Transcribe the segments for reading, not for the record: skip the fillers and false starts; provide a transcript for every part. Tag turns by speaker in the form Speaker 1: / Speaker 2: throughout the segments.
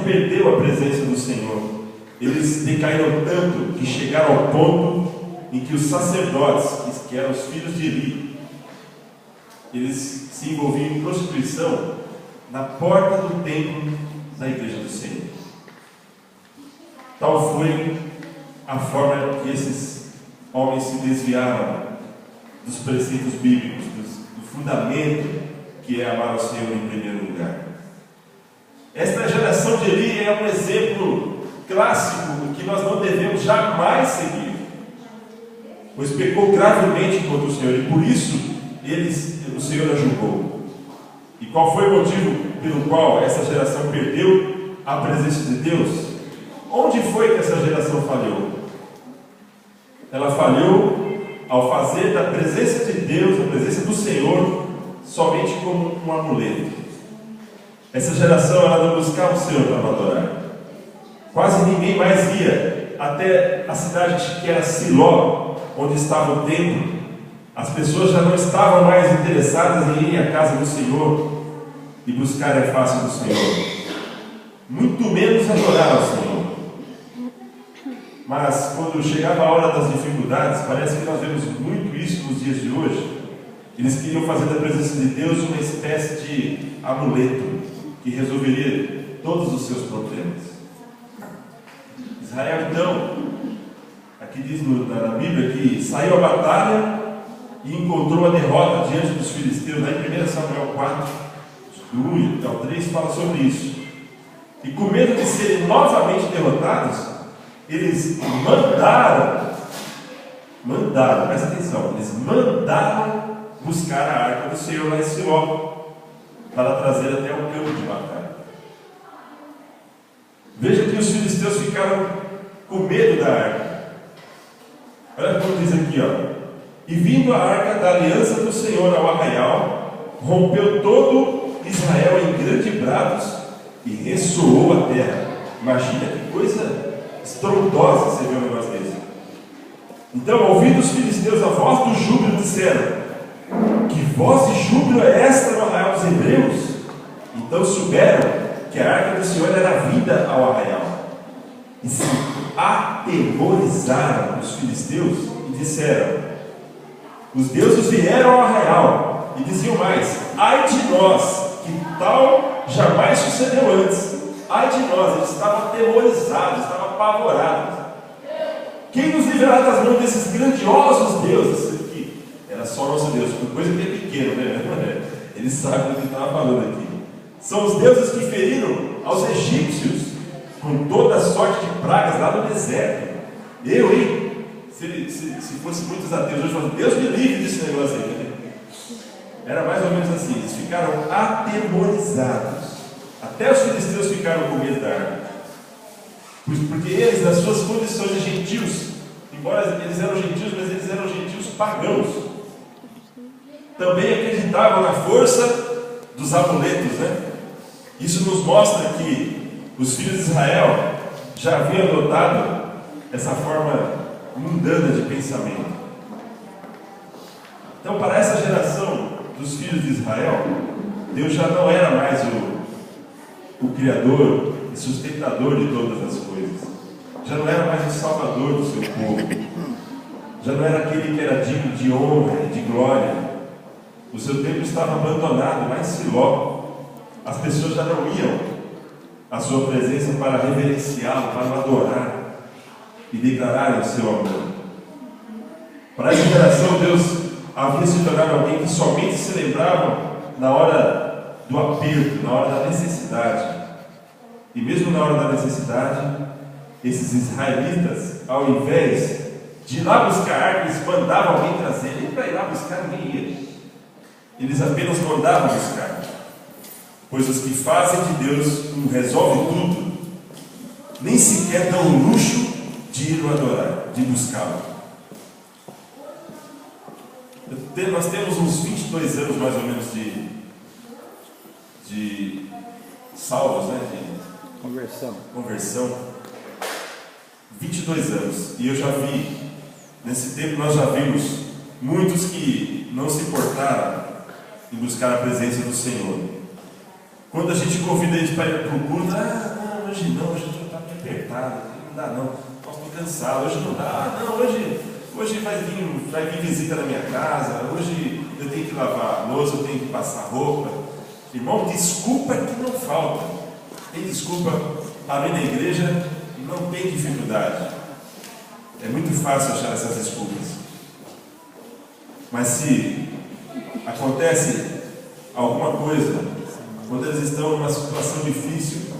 Speaker 1: perdeu a presença do Senhor. Eles decaíram tanto que chegaram ao ponto em que os sacerdotes, que eram os filhos de Eli, eles se envolviam em prostituição na porta do templo da igreja do Senhor. Tal foi a forma que esses homens se desviaram dos preceitos bíblicos, do fundamento que é amar ao Senhor em primeiro lugar. Esta geração de Eli é um exemplo clássico do que nós não devemos jamais seguir, pois pecou gravemente contra o Senhor, e por isso o Senhor a julgou. E qual foi o motivo pelo qual essa geração perdeu a presença de Deus? Onde foi que essa geração falhou? Ela falhou ao fazer da presença de Deus, da presença do Senhor, somente como um amuleto. Essa geração, ela não buscava o Senhor para adorar. Quase ninguém mais ia até a cidade que era Siló, onde estava o templo. As pessoas já não estavam mais interessadas em ir à casa do Senhor e buscar a face do Senhor, muito menos adorar ao Senhor. Mas quando chegava a hora das dificuldades, parece que nós vemos muito isso nos dias de hoje. Eles queriam fazer da presença de Deus uma espécie de amuleto que resolveria todos os seus problemas. Israel, então, aqui diz na Bíblia que saiu à batalha e encontrou a derrota diante dos filisteus. Lá em 1 Samuel 4, do 1 ao 3, fala sobre isso. E com medo de serem novamente derrotados, eles mandaram, presta atenção, eles mandaram buscar a arca do Senhor lá em Siló, para trazer até o campo de batalha. Veja que os filisteus ficaram com medo da arca. Olha como diz aqui, ó. E vindo a arca da aliança do Senhor ao arraial, rompeu todo Israel em grandes brados e ressoou a terra. Imagina que coisa estrondosa você vê um negócio desse. Então, ouvindo os filisteus a voz do júbilo, disseram: que voz de júbilo é esta no arraial dos hebreus? Então souberam que a arca do Senhor era vinda ao arraial, e se atemorizaram os filisteus e disseram: os deuses vieram ao arraial. E diziam mais: ai de nós, que tal jamais sucedeu antes. Ai de nós, eles estavam atemorizados, estavam apavorados. Quem nos livrará das mãos desses grandiosos deuses? Aqui era só nosso Deus, por coisa que é pequeno, né? Eles sabem do que estava falando aqui. São os deuses que feriram aos egípcios com toda sorte de pragas lá no deserto. Se fosse muitos ateus hoje, falavam: Deus me livre desse negócio aí. Era mais ou menos assim, eles ficaram atemorizados. Até os filisteus ficaram com medo da arca, porque eles, nas suas condições de gentios, embora eles eram gentios, mas eles eram gentios pagãos, também acreditavam na força dos amuletos, né? Isso nos mostra que os filhos de Israel já haviam adotado essa forma mundana de pensamento. Então, para essa geração dos filhos de Israel, Deus já não era mais o Criador e sustentador de todas as coisas. Já não era mais o Salvador do seu povo. Já não era aquele que era digno de honra e de glória. O seu templo estava abandonado lá em Siló. As pessoas já não iam à sua presença para reverenciá-lo, para o adorar e declararem o seu amor. Para essa geração, Deus havia se tornado alguém que somente se lembrava na hora do aperto, na hora da necessidade. E mesmo na hora da necessidade, esses israelitas, ao invés de ir lá buscar a arca, eles mandavam alguém trazer. Nem para ir lá buscar, ninguém ia. Eles apenas mandavam buscar. Pois os que fazem de Deus um resolve tudo, nem sequer dão o luxo de ir o adorar, de buscá-lo. Nós temos uns 22 anos mais ou menos de salvos, né? De conversão. 22 anos. E eu já vi, nesse tempo nós já vimos muitos que não se importaram em buscar a presença do Senhor. Quando a gente convida eles para ir para o culto, hoje hoje não, hoje está meio apertado, não dá não, estou cansado, hoje não dá, não, hoje vai vir visita na minha casa, hoje eu tenho que lavar a louça, eu tenho que passar roupa. Irmão, desculpa que não falta. Tem desculpa para vir na igreja, não tem dificuldade. É muito fácil achar essas desculpas. Mas se acontece alguma coisa, quando eles estão numa situação difícil,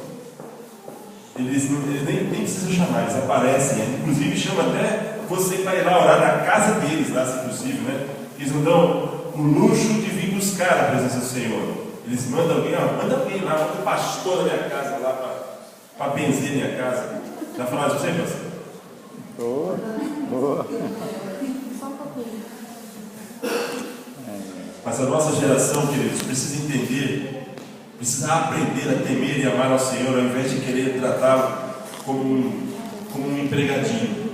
Speaker 1: eles nem precisam chamar, eles aparecem. Inclusive chama até você para ir lá orar na casa deles, lá se possível, né? Eles não dão o luxo de vir buscar a presença do Senhor. Eles mandam alguém, manda alguém lá, manda o pastor da minha casa lá para benzer minha casa. Já falaram de você, pastor?
Speaker 2: Boa, boa.
Speaker 3: Só um pouquinho.
Speaker 1: Mas a nossa geração, queridos, precisa entender, precisa aprender a temer e amar ao Senhor, ao invés de querer tratá-lo como um empregadinho.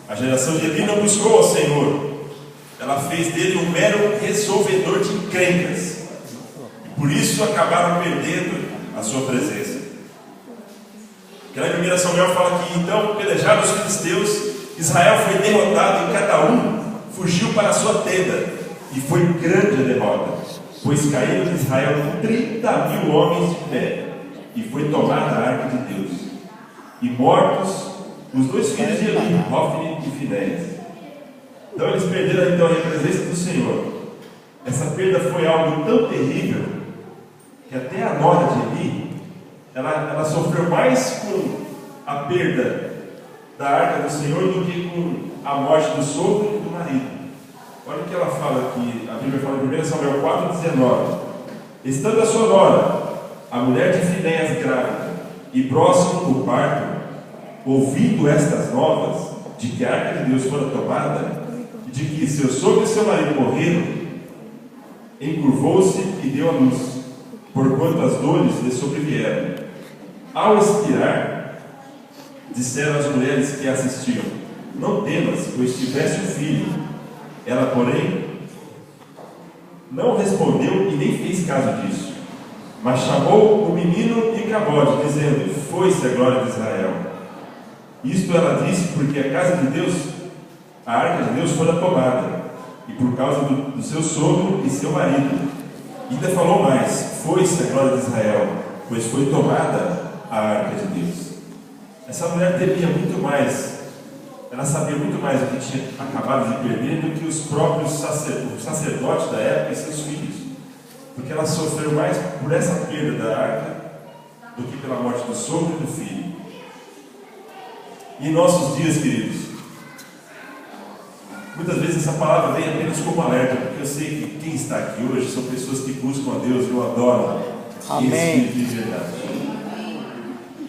Speaker 1: A geração de Eli não buscou ao Senhor, ela fez dele um mero resolvedor de encrencas, e por isso acabaram perdendo a sua presença. Porque lá em 1 Samuel fala que então, pelejaram os filisteus, Israel foi derrotado e cada um fugiu para a sua tenda. E foi grande a derrota, pois caíram de Israel 30.000 homens de pé, e foi tomada a arca de Deus. E mortos os 2 filhos de Eli, Hofni e Finéias. Então eles perderam a presença do Senhor. Essa perda foi algo tão terrível, que até a nora de Eli, ela sofreu mais com a perda da arca do Senhor do que com a morte do sogro e do marido. Olha o que ela fala aqui, a Bíblia fala em 1 Samuel 4,19. Estando a sua nora, a mulher de Finéias grávida, e próximo do parto, ouvindo estas novas, de que a arca de Deus fora tomada, e de que seu sogro e seu marido morreram, encurvou-se e deu à luz, porquanto as dores lhe sobrevieram. Ao expirar, disseram as mulheres que assistiam: não temas, pois tiveste um filho. Ela, porém, não respondeu e nem fez caso disso, mas chamou o menino Icabode, dizendo: foi-se a glória de Israel. Isto ela disse porque a casa de Deus, a arca de Deus, fora tomada, e por causa do seu sogro e seu marido. E ainda falou mais: foi-se a glória de Israel, pois foi tomada a arca de Deus. Essa mulher temia muito mais. Ela sabia muito mais do que tinha acabado de perder do que os próprios sacerdotes da época e seus filhos, porque ela sofreu mais por essa perda da arca do que pela morte do sogro e do filho. E em nossos dias, queridos, muitas vezes essa palavra vem apenas como alerta, porque eu sei que quem está aqui hoje são pessoas que buscam a Deus e o adoram em espírito de verdade.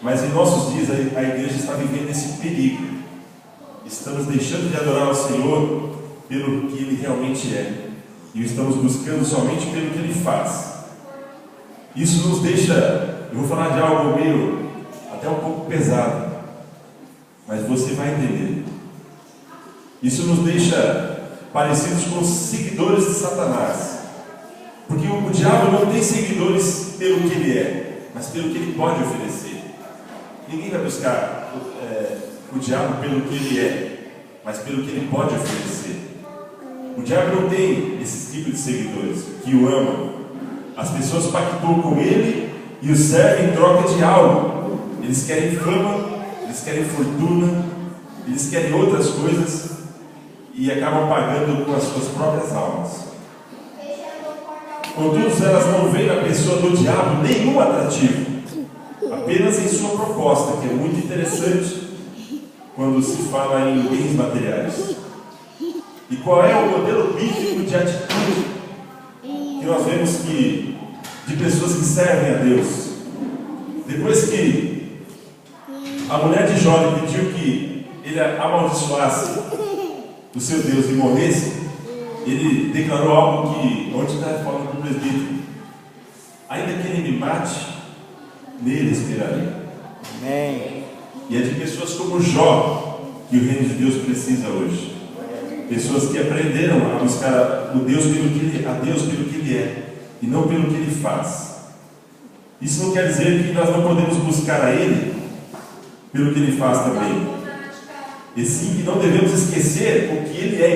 Speaker 1: Mas em nossos dias a igreja está vivendo esse perigo. Estamos deixando de adorar ao Senhor pelo que Ele realmente é, e o estamos buscando somente pelo que Ele faz. Isso nos deixa, eu vou falar de algo meio, até um pouco pesado, mas você vai entender. Isso nos deixa parecidos com os seguidores de Satanás, porque o diabo não tem seguidores pelo que ele é, mas pelo que ele pode oferecer. Ninguém vai buscar o diabo pelo que ele é, mas pelo que ele pode oferecer. O diabo não tem esse tipo de seguidores que o amam. As pessoas pactuam com ele e o servem em troca de algo. Eles querem fama, eles querem fortuna, eles querem outras coisas e acabam pagando com as suas próprias almas. Contudo, elas não veem na pessoa do diabo nenhum atrativo, apenas em sua proposta, que é muito interessante quando se fala em bens materiais. E qual é o modelo bíblico de atitude que nós vemos de pessoas que servem a Deus? Depois que a mulher de Jó pediu que ele amaldiçoasse o seu Deus e morresse, ele declarou algo que ontem está falando para o presbítero: ainda que ele me mate, nele esperarei.
Speaker 2: Amém.
Speaker 1: E é de pessoas como Jó que o reino de Deus precisa hoje. Pessoas que aprenderam a buscar a Deus pelo que ele é e não pelo que ele faz. Isso não quer dizer que nós não podemos buscar a Ele pelo que Ele faz também. E sim que não devemos esquecer o que Ele é